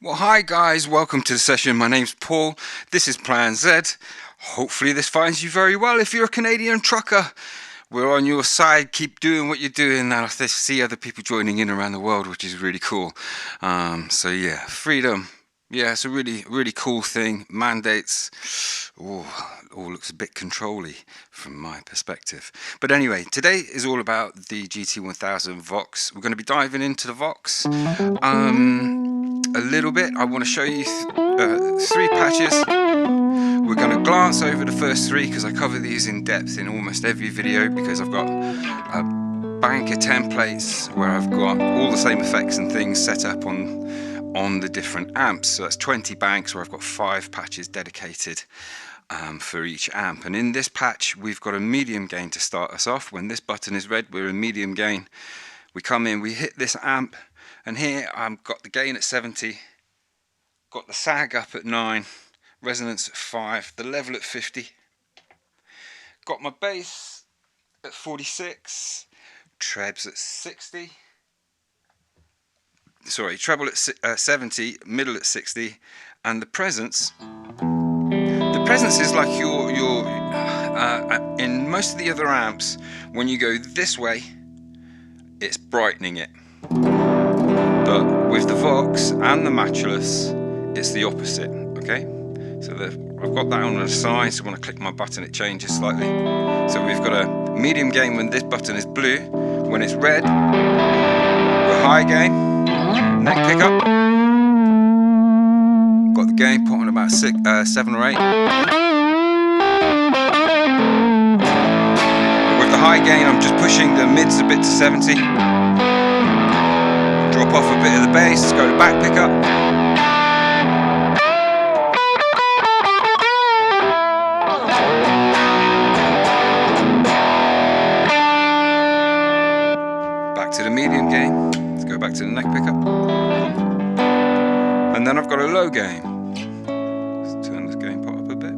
Well, hi guys, welcome to the session. My name's Paul. This is Plan Z. Hopefully this finds you very well. If you're a Canadian trucker, we're on your side. Keep doing what you're doing. I see other people joining in around the world, which is really cool. So yeah, freedom. Yeah, it's a really cool thing. Mandates. All looks a bit controlly from my perspective. But anyway, today is all about the GT1000 Vox. We're going to be diving into the Vox. A little bit. I want to show you three patches. We're going to glance over the first three because I cover these in depth in almost every video, because I've got a bank of templates where I've got all the same effects and things set up on the different amps. So that's 20 banks where I've got 5 patches dedicated for each amp. And in this patch we've got a medium gain to start us off. When this button is red, we're in medium gain. We come in, we hit this amp, and here I've got the gain at 70, got the sag up at 9, resonance at 5, the level at 50, got my bass at 46, trebs at 60, sorry, treble at 70, middle at 60, and the presence is like your in most of the other amps, when you go this way, it's brightening it. But with the Vox and the Matchless, it's the opposite, okay? So I've got that on the side, so when I click my button it changes slightly. So we've got a medium gain when this button is blue. When it's red, we're high gain, neck pickup. Got the gain put on about 7 or 8. With the high gain, I'm just pushing the mids a bit to 70. Drop off a bit of the bass, go to back pickup. Back to the medium gain. Let's go back to the neck pickup. And then I've got a low gain. Let's turn this gain pot up a bit.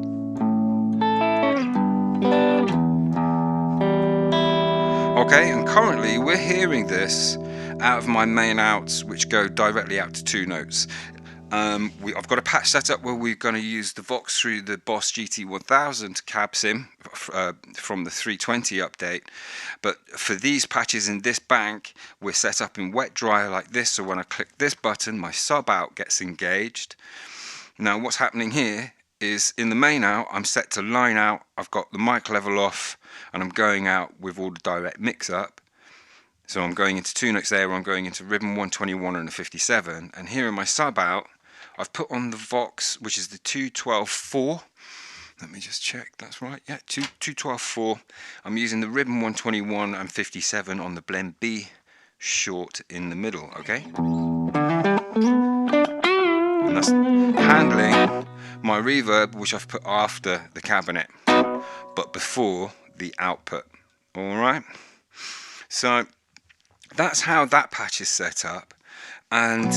Okay, and currently we're hearing this out of my main outs, which go directly out to 2 notes. I've got a patch set up where we're going to use the Vox through the Boss GT1000 cab sim from the 320 update. But for these patches in this bank, we're set up in wet dry like this, so when I click this button, my sub out gets engaged. Now what's happening here is in the main out, I'm set to line out, I've got the mic level off, and I'm going out with all the direct mix up. So I'm going into 2 notes there, I'm going into ribbon 121 and a 57, and here in my sub out, I've put on the Vox, which is the 212.4. Let me just check, that's right, yeah, 212.4. I'm using the ribbon 121 and 57 on the blend B short in the middle, okay? And that's handling my reverb, which I've put after the cabinet, but before the output, alright? So that's how that patch is set up. And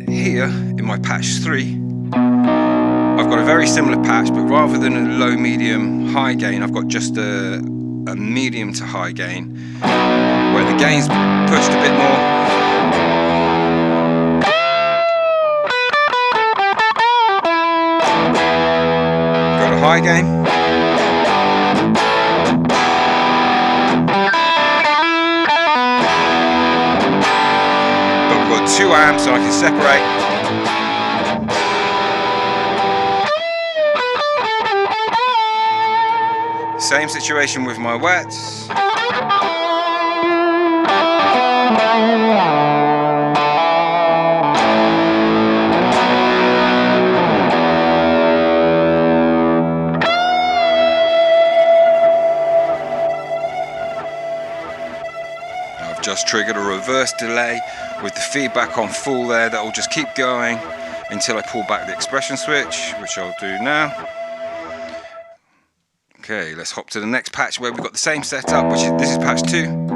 here in my patch 3, I've got a very similar patch, but rather than a low, medium, high gain, I've got just a medium to high gain, where the gain's pushed a bit more. Go to high gain. But we've got 2 amps, so I can separate. Same situation with my wets. I've just triggered a reverse delay with the feedback on full there. That will just keep going until I pull back the expression switch, which I'll do now. Okay, let's hop to the next patch where we've got the same setup, this is patch 2.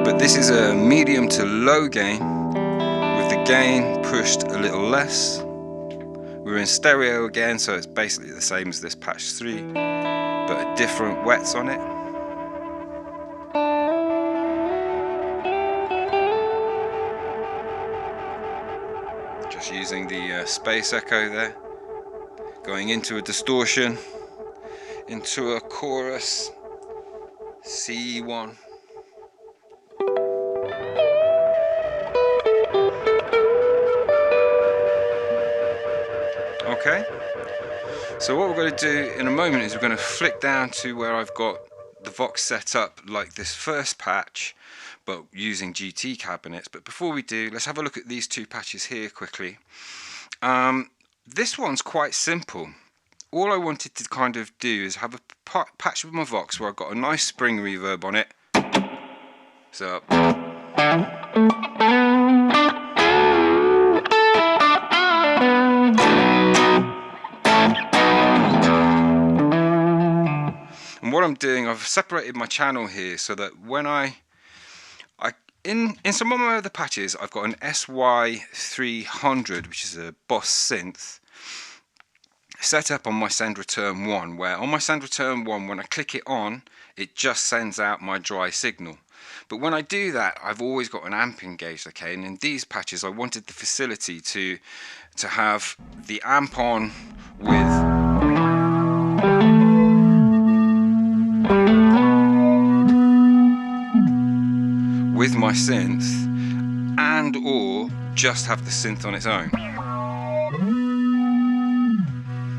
But this is a medium to low gain, with the gain pushed a little less. We're in stereo again, so it's basically the same as this patch 3, but different wets on it. Just using the space echo there, going into a distortion, into a chorus C1. Okay, so what we're going to do in a moment is we're going to flick down to where I've got the Vox set up like this first patch, but using GT cabinets. But before we do, let's have a look at these two patches here quickly. This one's quite simple. All I wanted to kind of do is have a patch with my Vox where I've got a nice spring reverb on it. So and what I'm doing, I've separated my channel here so that when in some of my other patches, I've got an SY300, which is a Boss synth, set up on my send return 1, where on my send return 1, when I click it on, it just sends out my dry signal. But when I do that, I've always got an amp engaged, okay? And in these patches, I wanted the facility to have the amp on with my synth, and or just have the synth on its own.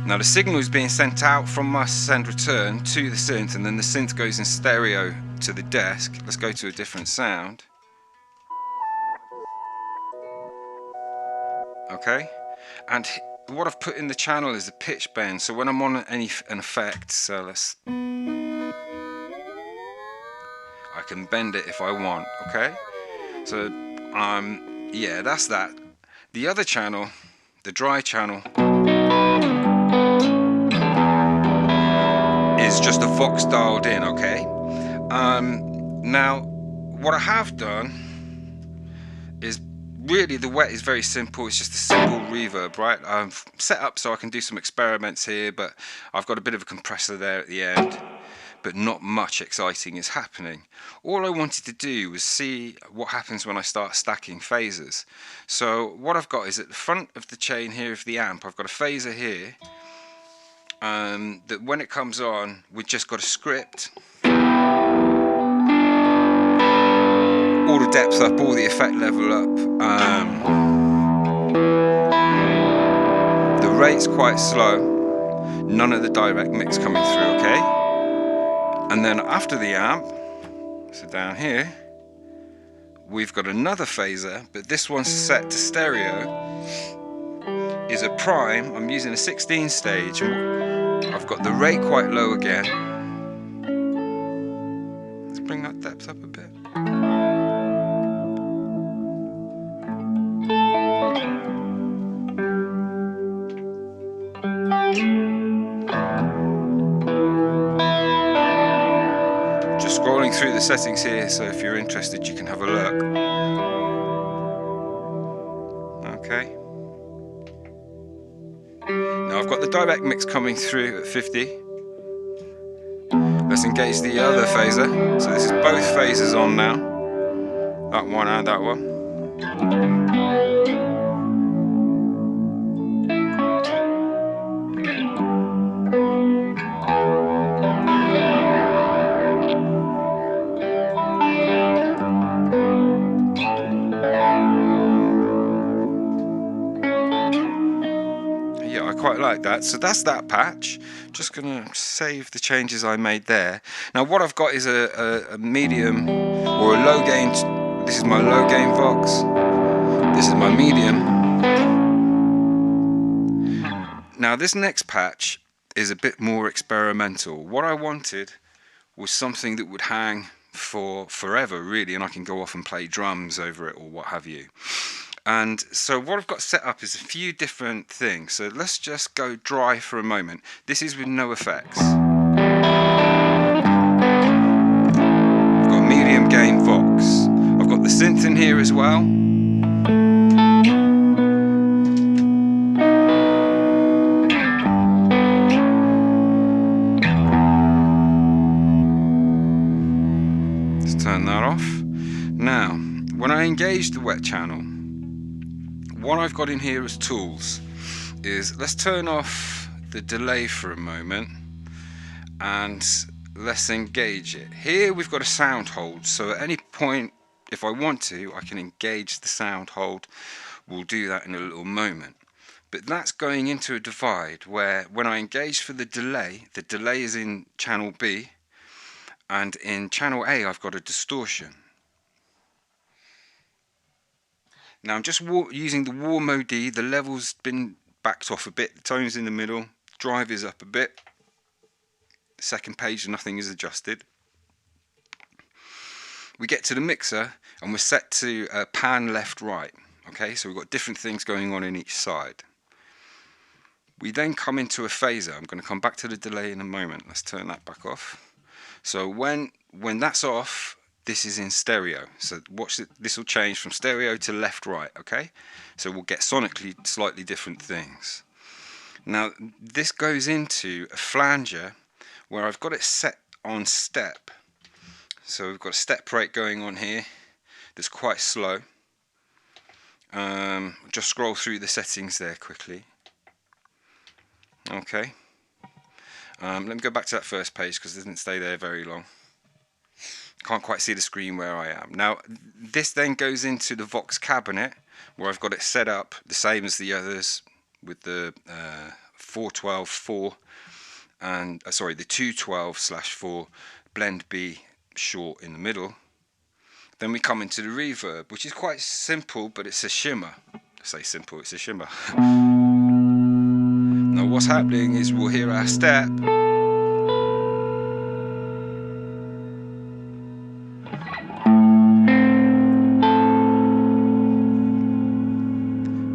Now the signal is being sent out from my send return to the synth, and then the synth goes in stereo to the desk. Let's go to a different sound. Okay, and what I've put in the channel is a pitch bend, so when I'm on an effect, so I can bend it if I want, okay? So, yeah, that's that. The other channel, the dry channel, is just a Vox dialed in, okay? Now, what I have done is really, the wet is very simple. It's just a simple reverb, right? I've set up so I can do some experiments here, but I've got a bit of a compressor there at the end, but not much exciting is happening. All I wanted to do was see what happens when I start stacking phasers. So what I've got is at the front of the chain here of the amp, I've got a phaser here, that when it comes on, we've just got a script. All the depth up, all the effect level up. The rate's quite slow. None of the direct mix coming through, okay? And then after the amp, so down here, we've got another phaser, but this one's set to stereo. Is a prime. I'm using a 16 stage. I've got the rate quite low again. Let's bring that depth up a bit. Just scrolling through the settings here, so if you're interested you can have a look. Okay. Now I've got the direct mix coming through at 50. Let's engage the other phaser. So this is both phasers on now. That one and that one. Quite like that. So that's that patch. Just gonna save the changes I made there. Now what I've got is a medium or a low gain. This is my low gain Vox. This is my medium. Now this next patch is a bit more experimental. What I wanted was something that would hang for forever really, and I can go off and play drums over it or what have you. And so what I've got set up is a few different things. So let's just go dry for a moment. This is with no effects. I've got medium gain Vox. I've got the synth in here as well. Let's turn that off. Now, when I engage the wet channel, what I've got in here as tools is, let's turn off the delay for a moment and let's engage it. Here we've got a sound hold, so at any point if I want to, I can engage the sound hold. We'll do that in a little moment. But that's going into a divide where when I engage for the delay is in channel B, and in channel A I've got a distortion. Now I'm just using the warm mode D. The level's been backed off a bit, the tone's in the middle, drive is up a bit. Second page, nothing is adjusted. We get to the mixer and we're set to pan left right. Okay, so we've got different things going on in each side. We then come into a phaser. I'm going to come back to the delay in a moment. Let's turn that back off. So when that's off, this is in stereo. So watch it. This will change from stereo to left right. Okay, so we'll get sonically slightly different things. Now this goes into a flanger where I've got it set on step. So we've got a step rate going on here that's quite slow. Just scroll through the settings there quickly. Okay. Let me go back to that first page because it didn't stay there very long. Can't quite see the screen where I am. Now this then goes into the Vox cabinet where I've got it set up the same as the others with the 412/4 and the 212/4 blend B short in the middle. Then we come into the reverb, which is quite simple, but it's a shimmer. I say simple, it's a shimmer. Now what's happening is we'll hear our step.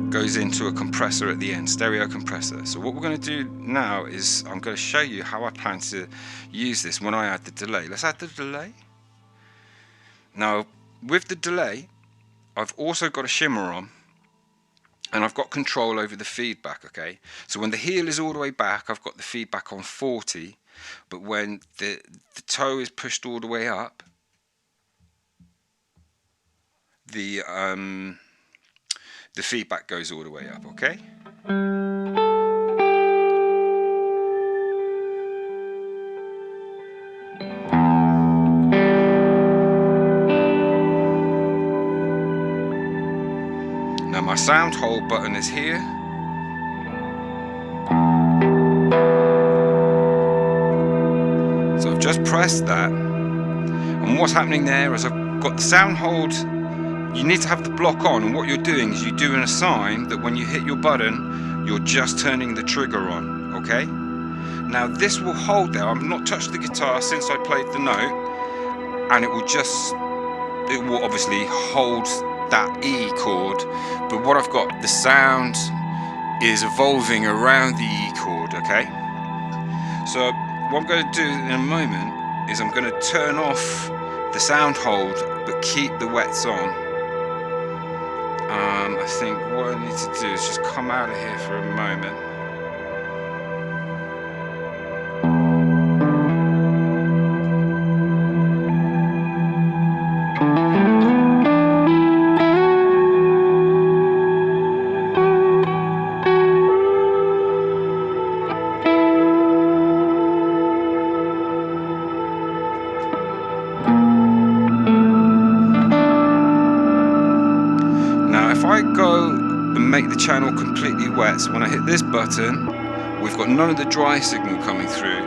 Goes into a compressor at the end, stereo compressor. So what we're going to do now is I'm going to show you how I plan to use this when I add the delay. Let's add the delay. Now with the delay I've also got a shimmer on and I've got control over the feedback. Okay, so when the heel is all the way back I've got the feedback on 40, but when the toe is pushed all the way up, the feedback goes all the way up. Okay, now my sound hold button is here. So I've just pressed that, and what's happening there is I've got the sound hold. You need to have the block on, and what you're doing is you're doing a sign that when you hit your button you're just turning the trigger on. Okay, now this will hold there. I've not touched the guitar since I played the note, and it will obviously hold that E chord, but what I've got, the sound is evolving around the E chord. Okay, so what I'm going to do in a moment is I'm going to turn off the sound hold but keep the wets on. I think what I need to do is just come out of here for a moment. If I go and make the channel completely wet, so when I hit this button, we've got none of the dry signal coming through.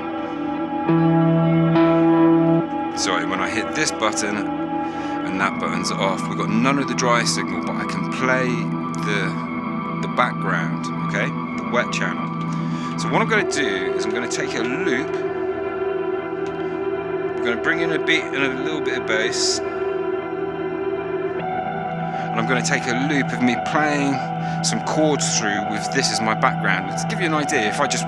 Sorry, when I hit this button and that button's off, we've got none of the dry signal, but I can play the background, okay, the wet channel. So what I'm going to do is I'm going to take a loop. I'm going to bring in a beat and a little bit of bass. And I'm going to take a loop of me playing some chords through with this as my background. To give you an idea, if I just,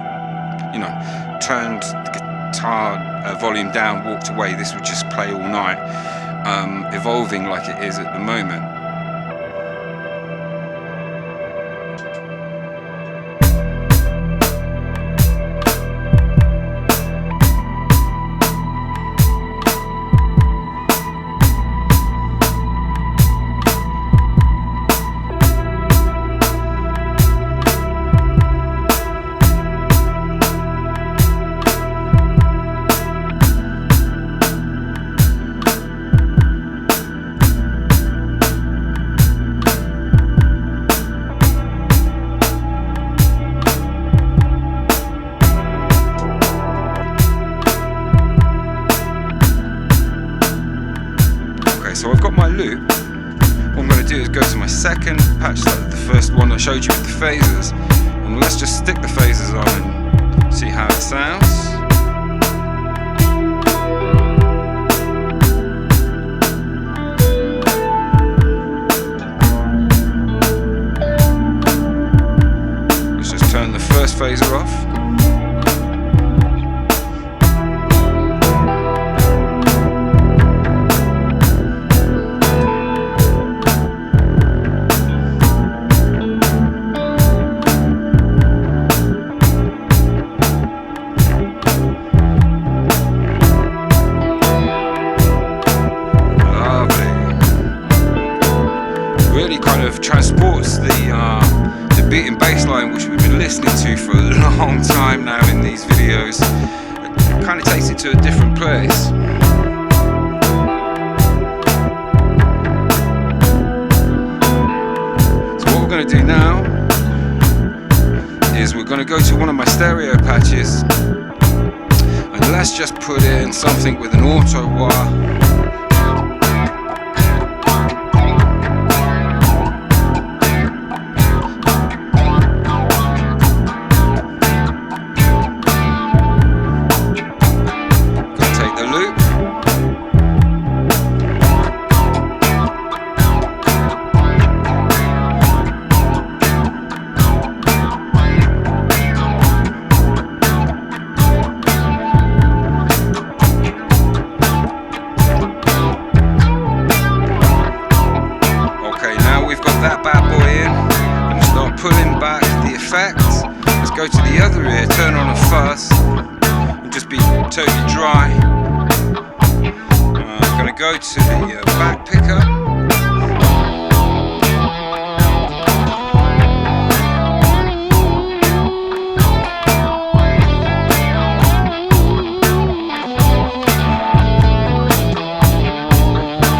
turned the guitar volume down, walked away, this would just play all night, evolving like it is at the moment. second patch, like the first one I showed you with the phasers, and let's just stick the phasers on and see how it sounds. Let's just turn the first phaser off. Transports the beating bass line, which we've been listening to for a long time now in these videos. It kind of takes it to a different place. So what we're going to do now is we're going to go to one of my stereo patches and let's just put in something with an auto wah. That bad boy in and start pulling back the effects. Let's go to the other ear, turn on a fuzz and just be totally dry. I'm going to go to the back pickup.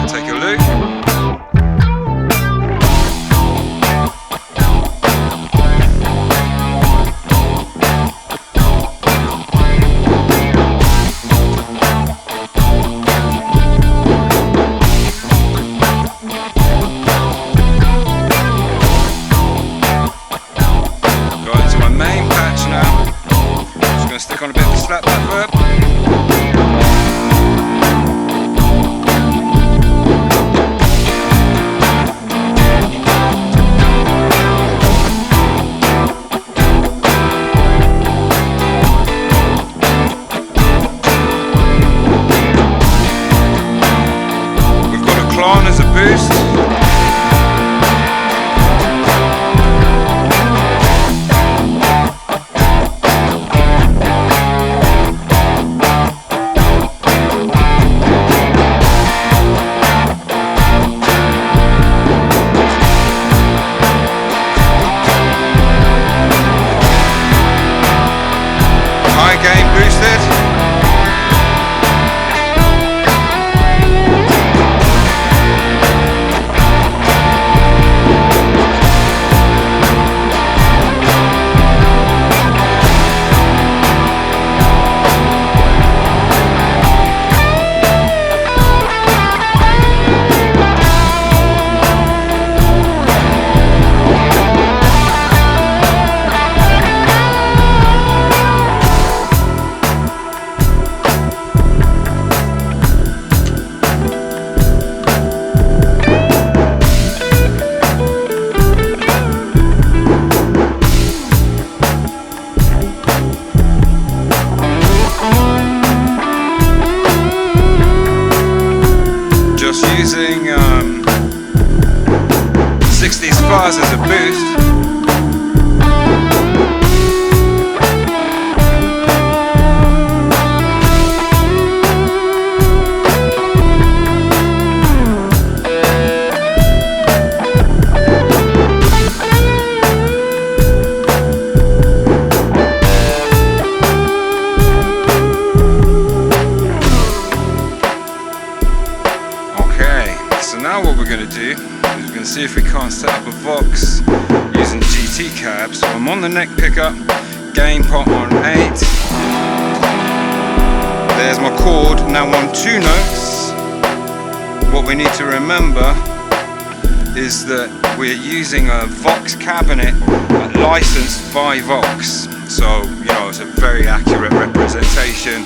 Take a look. Stick on a bit of a slap back verb. We've got a clone as a boost. Gain boosted. Using 60s fuzz as a boost. So now what we're going to do is we're going to see if we can't set up a Vox using GT cab. So I'm on the neck pickup, gain pot on 8. There's my chord, now on 2 notes. What we need to remember is that we're using a Vox cabinet licensed by Vox, so you know it's a very accurate representation.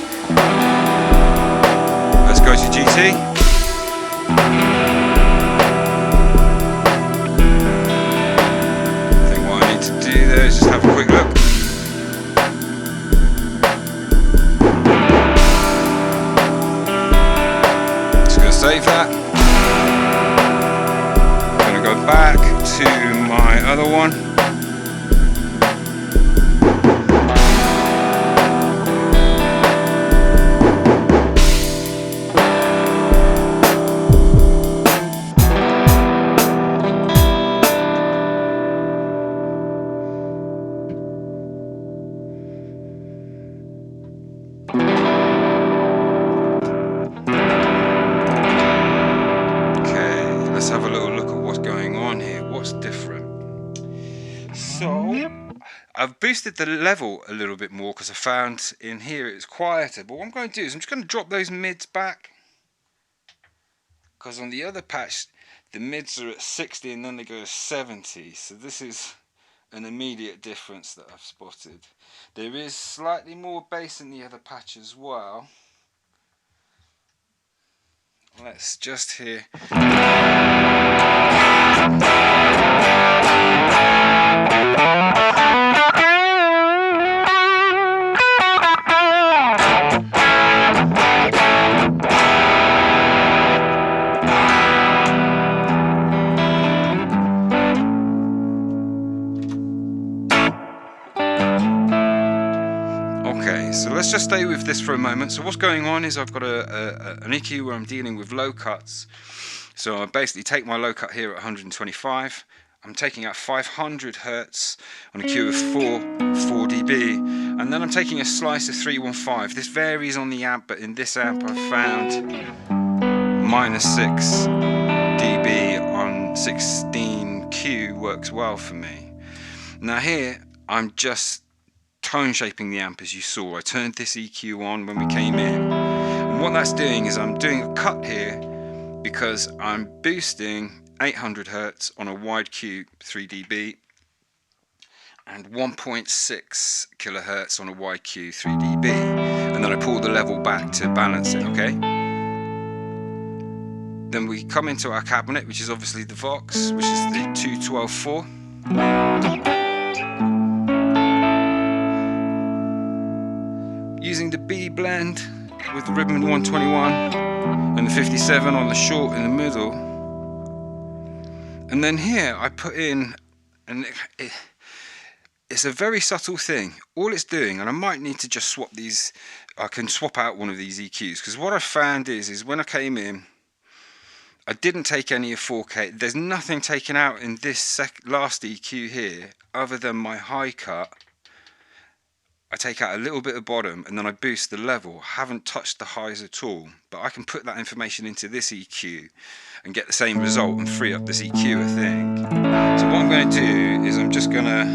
Let's go to GT. I think what I need to do there is just have a quick look. Just going to save that. I'm going to go back to my other one. Let's have a little look at what's going on here, what's different. So I've boosted the level a little bit more because I found in here it's quieter, but what I'm going to do is I'm just going to drop those mids back, because on the other patch the mids are at 60 and then they go to 70, so this is an immediate difference that I've spotted. There is slightly more bass in the other patch as well. Let's just hear. Okay, so let's just stay with this for a moment. So what's going on is I've got an EQ where I'm dealing with low cuts. So I basically take my low cut here at 125. I'm taking out 500 Hertz on a Q of 4 dB, and then I'm taking a slice of 315. This varies on the amp, but in this amp I've found -6 dB on 16Q works well for me. Now here I'm just tone shaping the amp, as you saw. I turned this EQ on when we came in, and what that's doing is I'm doing a cut here because I'm boosting 800 Hertz on a wide Q 3 dB and 1.6 kilohertz on a wide Q 3 dB, and then I pull the level back to balance it. Okay, then we come into our cabinet, which is obviously the Vox, which is the 212.4. Using the B blend with the ribbon 121 and the 57 on the short in the middle, and then here I put in, and it's a very subtle thing. All it's doing, and I might need to just swap these, I can swap out one of these EQs, because what I found is when I came in I didn't take any of 4K. There's nothing taken out in this last EQ here other than my high cut. I take out a little bit of bottom and then I boost the level. Haven't touched the highs at all, but I can put that information into this EQ and get the same result and free up this EQ, I think. So what I'm going to do is I'm just going to,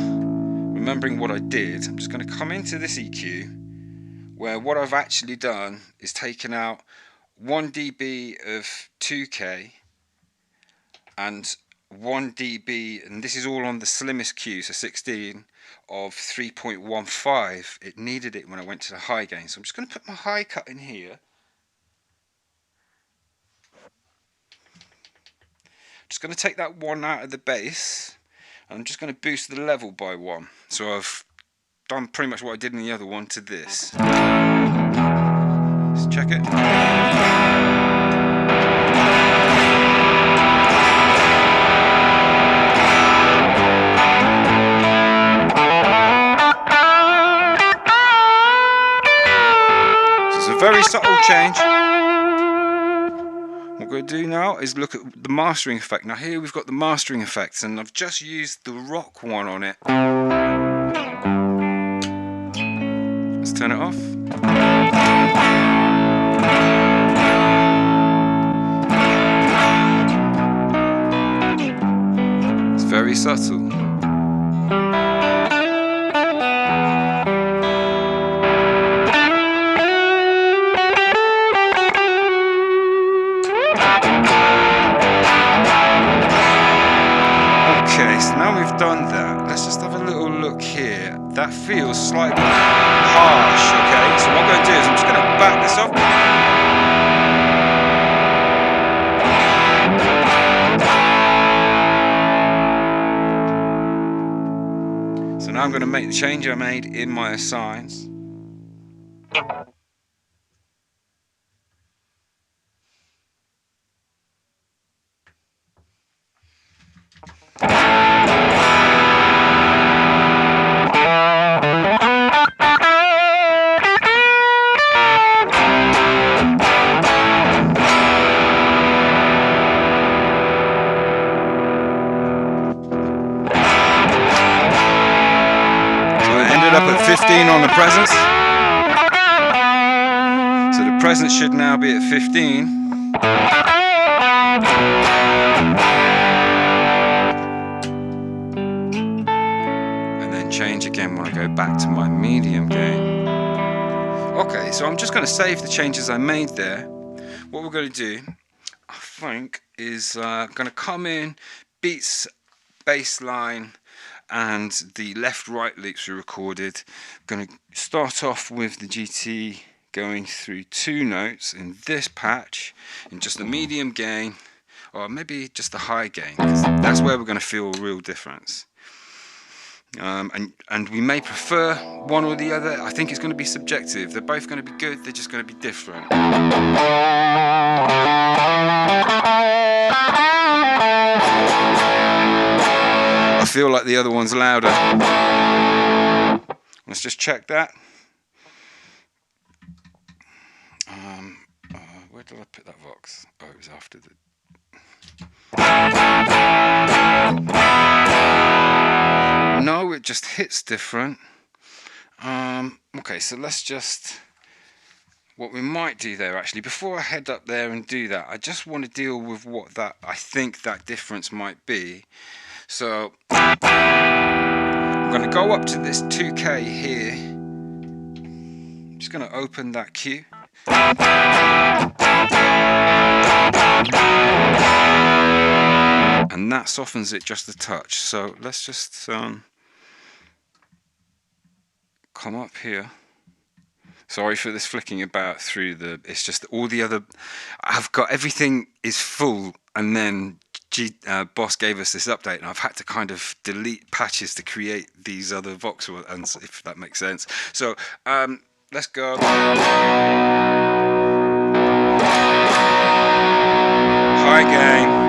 remembering what I did, I'm just going to come into this EQ where what I've actually done is taken out 1 dB of 2K and 1 dB, and this is all on the slimmest Q, so 16, of 3.15. It needed it when I went to the high gain, so I'm just going to put my high cut in here. Just going to take that 1 out of the bass, and I'm just going to boost the level by 1. So I've done pretty much what I did in the other one to this. Let's check it. Very subtle change. What we're going to do now is look at the mastering effect. Now here we've got the mastering effects, and I've just used the rock one on it. Let's turn it off. It's very subtle. that. Let's just have a little look here. That feels slightly harsh, okay? So what I'm going to do is I'm just going to back this up. So now I'm going to make the change I made in my assigns. Up at 15 on the presence, so the presence should now be at 15. And then change again when I go back to my medium gain. Okay, so I'm just going to save the changes I made there. What we're going to do, I think, is going to come in, beats, bass line, and the left-right loops we recorded. I'm going to start off with the GT going through 2 notes in this patch, in just a medium gain, or maybe just a high gain, because that's where we're going to feel a real difference. And we may prefer one or the other. I think it's going to be subjective. They're both going to be good, they're just going to be different. I feel like the other one's louder. Let's just check that. Where did I put that Vox? Oh, it was after the... No, it just hits different. Okay, so let's just... What we might do there, actually, before I head up there and do that, I just want to deal with what that I think that difference might be. So I'm going to go up to this 2K here. I'm just going to open that cue. And that softens it just a touch. So let's just come up here. Sorry for this flicking about through the... It's just all the other... I've got everything is full, and then Boss gave us this update, and I've had to kind of delete patches to create these other Vox ones, if that makes sense. So let's go. High gain.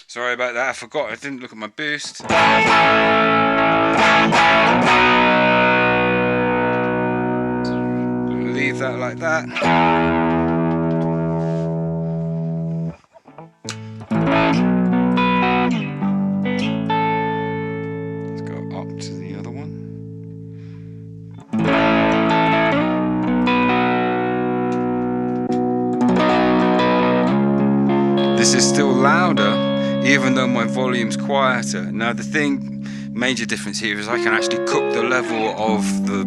Sorry about that, I forgot, I didn't look at my boost. Leave that like that. Let's go up to the other one. This is still louder, even though my volume's quieter. Now the major difference here is I can actually cook the level of the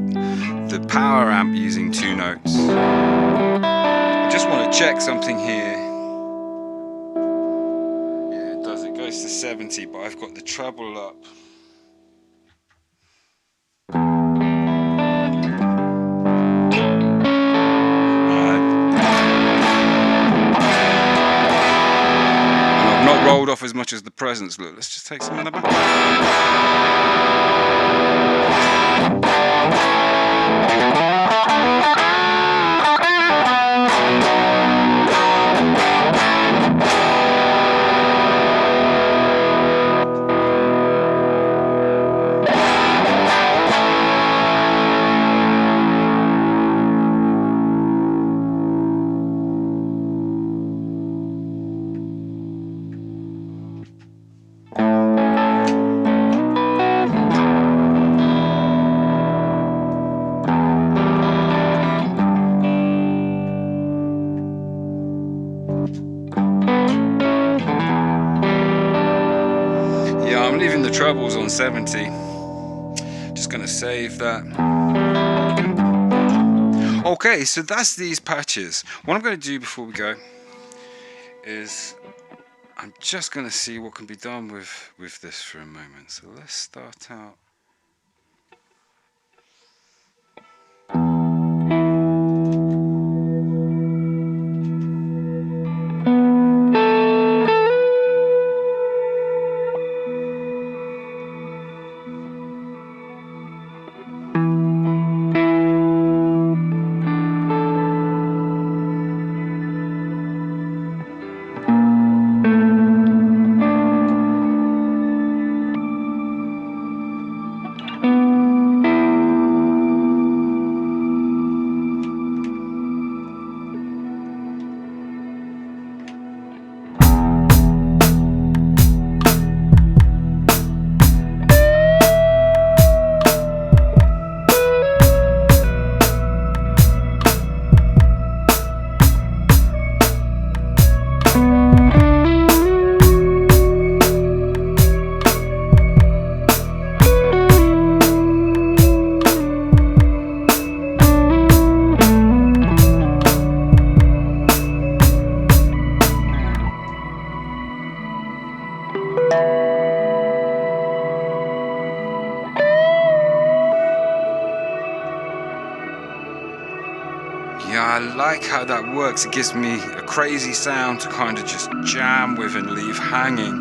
power amp using 2 notes. I just want to check something here. it's the 70, but I've got the treble up. Not rolled off as much as the presents. Look, let's just take some of the back. I'm leaving the trebles on 70. Just gonna save that. Okay, so that's these patches. What I'm gonna do before we go is I'm just gonna see what can be done with this for a moment. So let's start out. Yeah, I like how that works. It gives me a crazy sound to kind of just jam with and leave hanging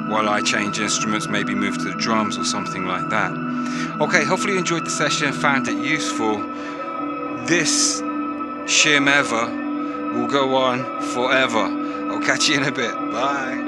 while I change instruments, maybe move to the drums or something like that. Okay, hopefully you enjoyed the session, found it useful. This shim ever will go on forever. I'll catch you in a bit. Bye.